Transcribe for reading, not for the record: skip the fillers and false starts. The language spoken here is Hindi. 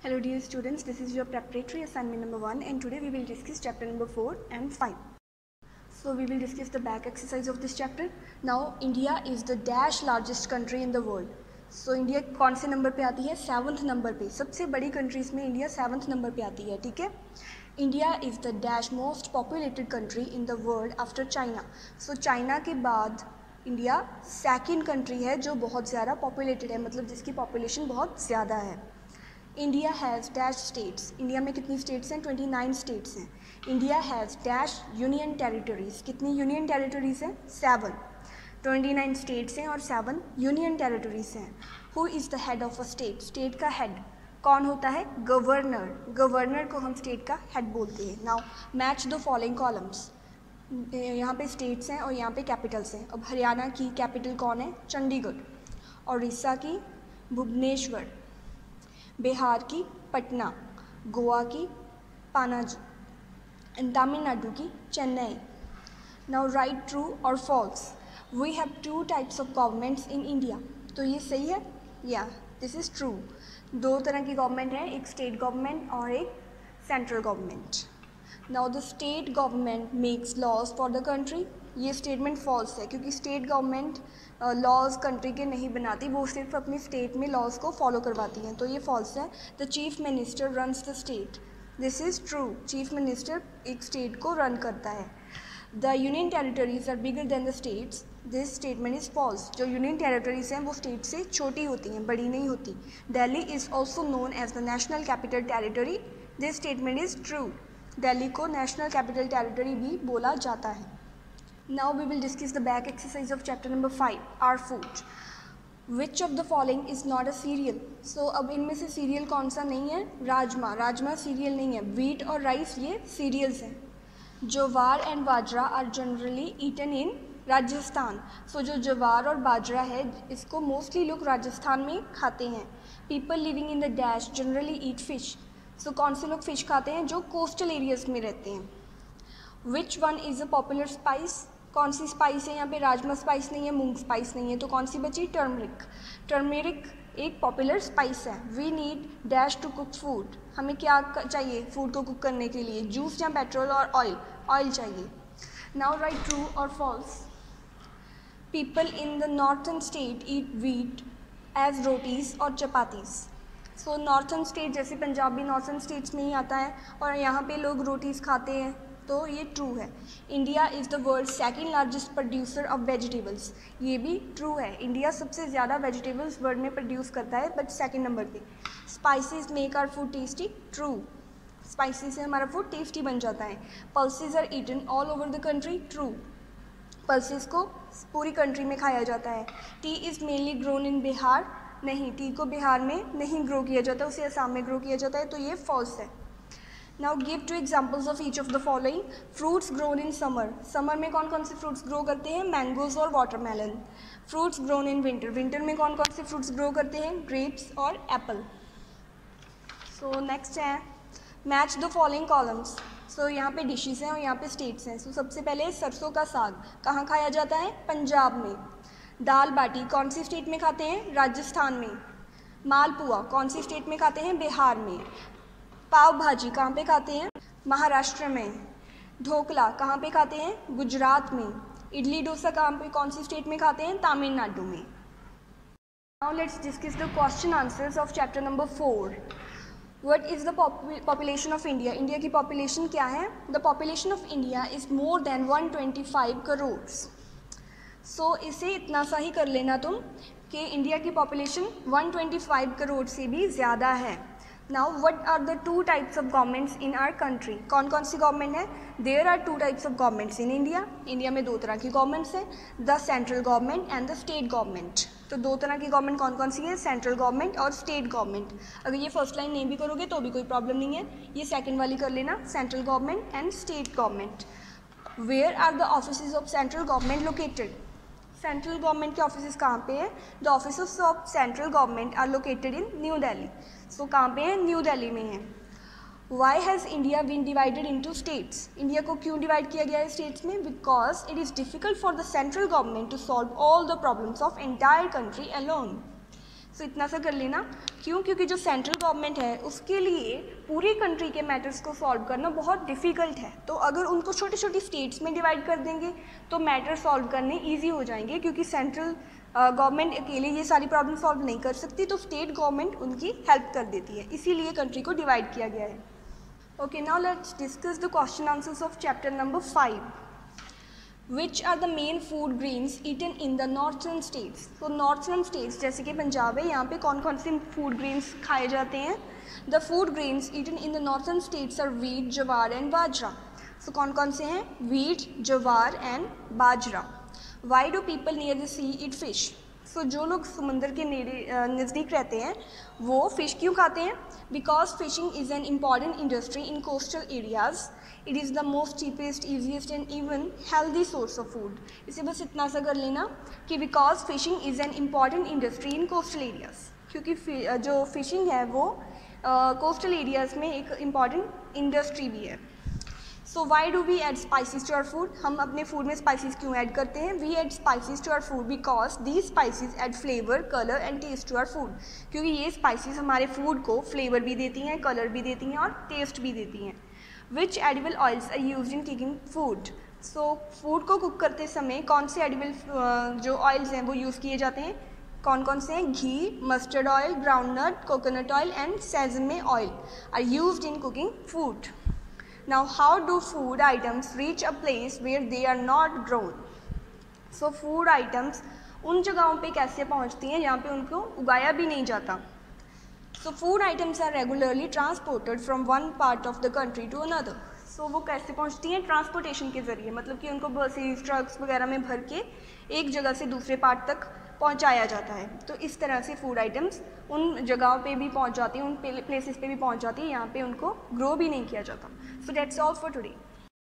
Hello dear students, this is your preparatory assignment number 1 and today we will discuss chapter number 4 and 5. So we will discuss the back exercise of this chapter. Now India is the dash largest country in the world. So India कौन से नंबर पे आती है? 7th नंबर पे. सबसे बड़ी कंट्रीज़ में इंडिया 7th नंबर पे आती है, ठीक है. India is the dash most populated country in the world after China. So China के बाद इंडिया सेकेंड कंट्री है जो बहुत ज़्यादा पॉपुलेटेड है, मतलब जिसकी पॉपुलेशन बहुत ज़्यादा है. India has dash states. India में कितनी स्टेट्स हैं? 29 स्टेट्स हैं. India has dash union territories. कितनी यूनियन टेरिटरीज़ हैं? 7. 29 स्टेट्स हैं और 7 यूनियन टेरिटरीज़ हैं. Who is the head of a state? State का हेड कौन होता है? गवर्नर. गवर्नर को हम स्टेट का हेड बोलते हैं. Now match the following columns. यहाँ पे स्टेट्स हैं और यहाँ पे कैपिटल्स हैं. अब हरियाणा की कैपिटल कौन है? चंडीगढ़. उड़ीसा की भुवनेश्वर. बिहार की पटना. गोवा की पानाजी. एंड तमिलनाडु की चेन्नई. नाउ राइट ट्रू और false. We have 2 types of governments in India. तो ये सही है? या दिस इज़ ट्रू. 2 तरह की गवर्नमेंट है, एक स्टेट गवर्नमेंट और एक central government. Now the state government makes laws for the country. ये स्टेटमेंट फॉल्स है क्योंकि स्टेट गवर्नमेंट लॉज कंट्री के नहीं बनाती, वो सिर्फ अपनी स्टेट में लॉज को फॉलो करवाती हैं, तो ये फॉल्स है. The chief minister runs the state. This is true. Chief minister एक स्टेट को रन करता है. The union territories are bigger than the states. This statement is false. जो यूनियन टेरिटरीज हैं वो स्टेट से छोटी होती हैं, बड़ी नहीं होती. Delhi is also known as the national capital territory. This statement is true. Delhi को नेशनल कैपिटल टेरिटरी भी बोला जाता है. Now we will discuss the back exercise of chapter number 5, our food. Which of the following is not a cereal? So अब इनमें से सीरियल कौन सा नहीं है? राजमा. राजमा सीरियल नहीं है. व्हीट और राइस ये सीरियल्स हैं. Jowar and bajra are generally eaten in Rajasthan. So जो ज्वार और बाजरा है इसको मोस्टली लोग राजस्थान में खाते हैं. People living in the dash generally eat fish. So कौन से लोग फ़िश खाते हैं? जो कोस्टल एरियाज में रहते हैं. Which one is a popular spice? कौन सी स्पाइस है यहाँ पे? राजमा स्पाइस नहीं है, मूंग स्पाइस नहीं है, तो कौन सी बची? टर्मरिक. टर्मेरिक एक पॉपुलर स्पाइस है. We need dash to cook food. हमें क्या चाहिए फूड को कुक करने के लिए? जूस या पेट्रोल और ऑयल? ऑयल चाहिए. नाउ राइट ट्रू और false. People in the northern state eat wheat as rotis और चपातीज़. सो नॉर्थन स्टेट जैसे पंजाब भी नॉर्थन स्टेट्स में ही आता है और यहाँ पे लोग रोटीज़ खाते हैं, तो ये ट्रू है. India is the world second largest producer of vegetables. ये भी ट्रू है. इंडिया सबसे ज़्यादा वेजिटेबल्स वर्ल्ड में प्रोड्यूस करता है, बट सेकेंड नंबर पे. Spices make our food tasty. True. Spices से हमारा फूड टेस्टी बन जाता है. Pulses are eaten all over the country. True. Pulses को पूरी कंट्री में खाया जाता है. Tea is mainly grown in Bihar. नहीं, टी को बिहार में नहीं ग्रो किया जाता, उसे असम में ग्रो किया जाता है, तो ये फॉल्स है. Now give 2 examples of each of the following. Fruits grown in summer. Summer में कौन कौन से fruits grow करते हैं? Mangoes और watermelon. Fruits grown in winter. Winter में कौन कौन से fruits grow करते हैं? Grapes और apple. So next है match the following columns. So यहाँ पे dishes हैं और यहाँ पे states हैं. So सबसे पहले सरसों का साग कहाँ खाया जाता है? पंजाब में. दाल बाटी कौन सी स्टेट में खाते हैं? राजस्थान में. मालपुआ कौन सी स्टेट में खाते हैं? बिहार में. पाव भाजी कहाँ पे खाते हैं? महाराष्ट्र में. ढोकला कहाँ पे खाते हैं? गुजरात में. इडली डोसा कहाँ पे कौन सी स्टेट में खाते हैं? तमिलनाडु में. Now let's discuss the question answers of chapter number 4. What is the population of India? India की पॉपुलेशन क्या है? The population of India is more than 125 crore. सो इसे इतना सा ही कर लेना तुम कि इंडिया की पॉपुलेशन 125 करोड़ से भी ज़्यादा है. Now what are the 2 types of governments in our country? कौन कौन सी गवर्नमेंट है? There are 2 types of governments in India. India में 2 तरह की गवर्नमेंट्स हैं, the central government and the state government. तो 2 तरह की गवर्नमेंट कौन कौन सी है? सेंट्रल गवर्नमेंट और स्टेट गवर्नमेंट. अगर ये फर्स्ट लाइन नहीं भी करोगे तो भी कोई प्रॉब्लम नहीं है, ये सेकेंड वाली कर लेना, central government and state government. Where are the offices of central government located? Central government के ऑफिस कहाँ पे है? The office of central government are located in New Delhi. So कहाँ पे है? न्यू दिल्ली में है. Why has India been divided into states? India को क्यों डिवाइड किया गया है स्टेट्स में? Because it is difficult for the central government to solve all the problems of entire country alone. So इतना सा कर लेना। क्यों? क्योंकि जो सेंट्रल गवर्नमेंट है उसके लिए पूरी कंट्री के मैटर्स को सॉल्व करना बहुत डिफ़िकल्ट है। तो अगर उनको छोटी छोटी स्टेट्स में डिवाइड कर देंगे तो मैटर सॉल्व करने ईजी हो जाएंगे, क्योंकि सेंट्रल गवर्नमेंट अकेले ये सारी प्रॉब्लम सॉल्व नहीं कर सकती, तो स्टेट गवर्नमेंट उनकी हेल्प कर देती है, इसीलिए कंट्री को डिवाइड किया गया है। Okay, now let's discuss the question answers of chapter number 5। Which are the main food grains eaten in the northern states. तो नॉर्थर्न स्टेट्स जैसे कि पंजाब है, यहाँ पे कौन कौन से फूड ग्रेन्स खाए जाते हैं? The food grains eaten in the northern states are wheat, jowar and bajra. So कौन कौन से हैं? Wheat, jowar and bajra. Why do people near the sea eat fish. So जो लोग समुंदर के नज़दीक रहते हैं वो फ़िश क्यों खाते हैं? Because fishing is an important industry in coastal areas. It is the most cheapest, easiest and even healthy source of food. इसे बस इतना सा कर लेना कि because fishing is an important industry in coastal areas, क्योंकि जो फिशिंग है वो कोस्टल एरियाज़ में एक इम्पॉर्टेंट इंडस्ट्री भी है। So why do we add spices to our food. हम अपने फूड में स्पाइसेस क्यों ऐड करते हैं? We add spices to our food because these spices add flavour, colour and taste to our food. क्योंकि ये स्पाइसेस हमारे फूड को फ्लेवर भी देती हैं, कलर भी देती हैं और टेस्ट भी देती हैं। Which edible oils are used in cooking food. So food को कुक करते समय कौन से एडिबल जो ऑयल्स हैं वो यूज़ किए जाते हैं? कौन कौन से हैं? Ghee, mustard oil, groundnut, coconut oil and sesame oil are used in cooking food. Now, how do food items reach a place where they are not grown? So, food items उन जगहों पे कैसे पहुंचती हैं जहाँ पे उनको उगाया भी नहीं जाता? So, food items are regularly transported from one part of the country to another. So, वो कैसे पहुंचती हैं? ट्रांसपोर्टेशन के ज़रिए, मतलब कि उनको बसेस, ट्रक्स वगैरह में भर के एक जगह से दूसरे पार्ट तक पहुंचाया जाता है। तो इस तरह से फूड आइटम्स उन जगहों पे भी पहुंच जाती हैं, उन प्लेसेस पे भी पहुंच जाती है, यहाँ पे उनको ग्रो भी नहीं किया जाता। So that's all for today.